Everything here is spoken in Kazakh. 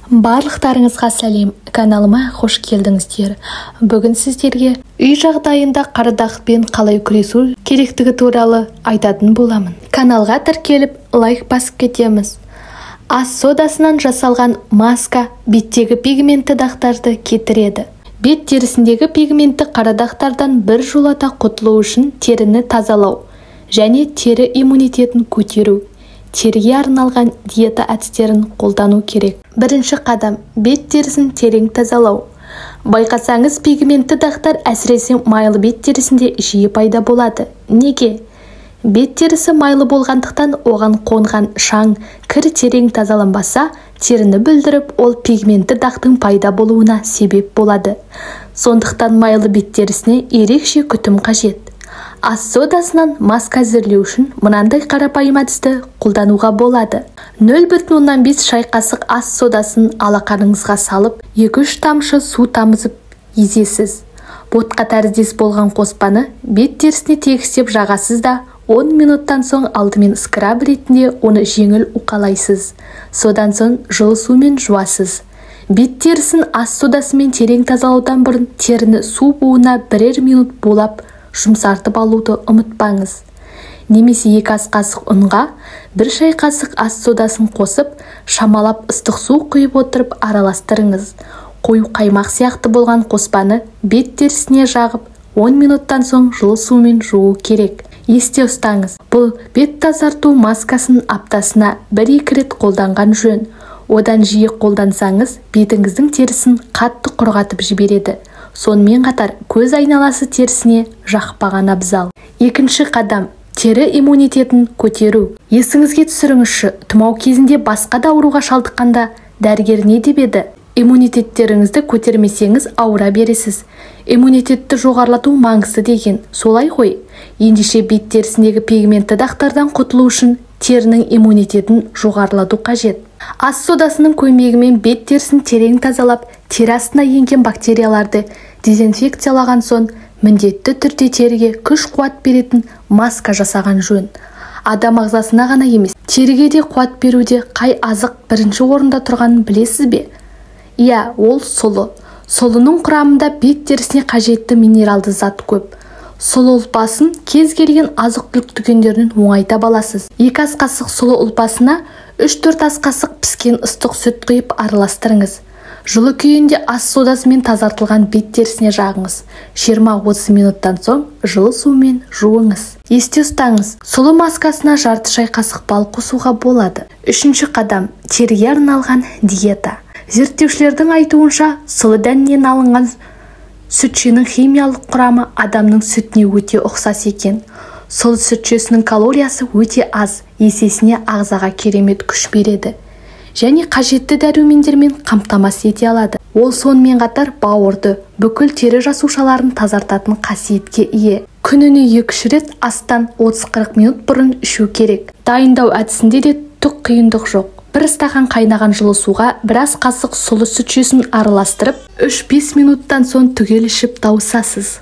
Барлықтарыңызға сәлем, каналыма қош келдіңіздер. Бүгін сіздерге үй жағдайында қарадақпен қалай күресу керектігі туралы айтатын боламын. Каналға тіркеліп, лайк басып кетеміз. Ас содасынан жасалған маска беттегі пигментті дақтарды кетіреді. Бет терісіндегі пигментті қарадақтардан біржолата құтылу үшін теріні тазалау және тері иммунитетін көтеру. Теріге арналған диета әдістерін қолдану керек. Бірінші қадам – бет терісін терең тазалау. Байқасаңыз, пигментті дақтар әсіресе майлы бет терісінде жиі пайда болады. Неге? Бет терісі майлы болғандықтан оған қонған шаң, кір терең тазаланбаса, теріні бүлдіріп, ол пигментті дақтың пайда болуына себеп болады. Сондықтан майлы бет терісіне ерекше күтім қажет. Ас содасынан маска әзірлеу үшін мынандай қарапайым әдісті қолдануға болады. 0,5 шай қасық ас содасын алақаныңызға салып, 2-3 тамшы су тамызып езесіз. Ботқа тәріздес болған қоспаны бет терісіне тегістеп жағасыз да 10 минуттан соң алдымен скраб ретінде оны жеңіл уқалайсыз. Содан соң жылы сумен жуасыз. Бет терісін ас содасымен терең тазалаудан бұрын теріні су буына 1 минут булап жұмсартып алуды ұмытпаңыз. Немесе 2 ас қасық ұнға 1 шай қасық ас содасын қосып, шамалап ыстық су құйып отырып араластырыңыз. Қою қаймақ сияқты болған қоспаны бет терісіне жағып, 10 минуттан соң жылы сумен жуу керек. Есте ұстаңыз, бұл бет тазарту маскасын аптасына 1-2 рет қолданған жөн. Одан жиі қолдансаңыз, бетіңіздің терісін қатты құрғатып жібереді. Сонымен қатар көз айналасы терісіне жақпаған абзал. Екінші қадам – тері иммунитетін көтеру. Есіңізге түсіріңізші, тұмау кезінде басқа да ауруға шалдыққанда дәрігер не деп еді? Иммунитеттеріңізді көтермесеңіз ауыра бересіз. Иммунитетті жоғарлату маңызды деген. Солай ғой. Ендеше бет терісіндегі пигментті дақтардан құтылу үшін терінің иммунитетін жоғарылату қажет. Ас содасының көмегімен бет терісін терең тазалап, тері астына енген бактерияларды дезинфекциялаған соң, міндетті түрде теріге күш-қуат беретін маска жасаған жөн. Адам ағзасына ғана емес, теріге де қуат беруде қай азық бірінші орында тұрғанын білесіз бе? Иә, ол сұлы. Сұлының құрамында бет терісіне қажетті минералды зат көп. Сұлы ұлпасын кез келген азық-түлік дүкендерінен оңай таба аласыз. 2 ас қасық сұлы ұлпасына 3-4 ас қасық піскен ыстық сүт құйып араластырыңыз. Жылы күйінде ас содасымен тазартылған бет терісіне жағыңыз. 20-30 минуттан соң жылы сумен жуыңыз. Есте ұстаңыз, сұлы маскасына жарты шай қасық бал қосуға болады. Үшінші қадам – теріге арналған диета. Зерттеушілердің айтуынша, сұлы дәннен алынған сүтшенің химиялық құрамы адамның сүтіне өте ұқсас екен. Сұлы сүтшесінің калориясы өте аз, есесіне ағзаға керемет күш береді және қажетті дәрумендермен қамтамасыз ете алады. Ол сонымен қатар бауырды, бүкіл тері жасушаларын тазартатын қасиетке ие. Күніне 2-3 рет астан 30-40 минут бұрын ішу керек. Дайындау әдісінде де түк қиындық жоқ. 1 стақан қайнаған жылы суға 1 ас қасық сұлы сүтшесін араластырып, 3-5 минуттан соң түгел ішіп тауысасыз.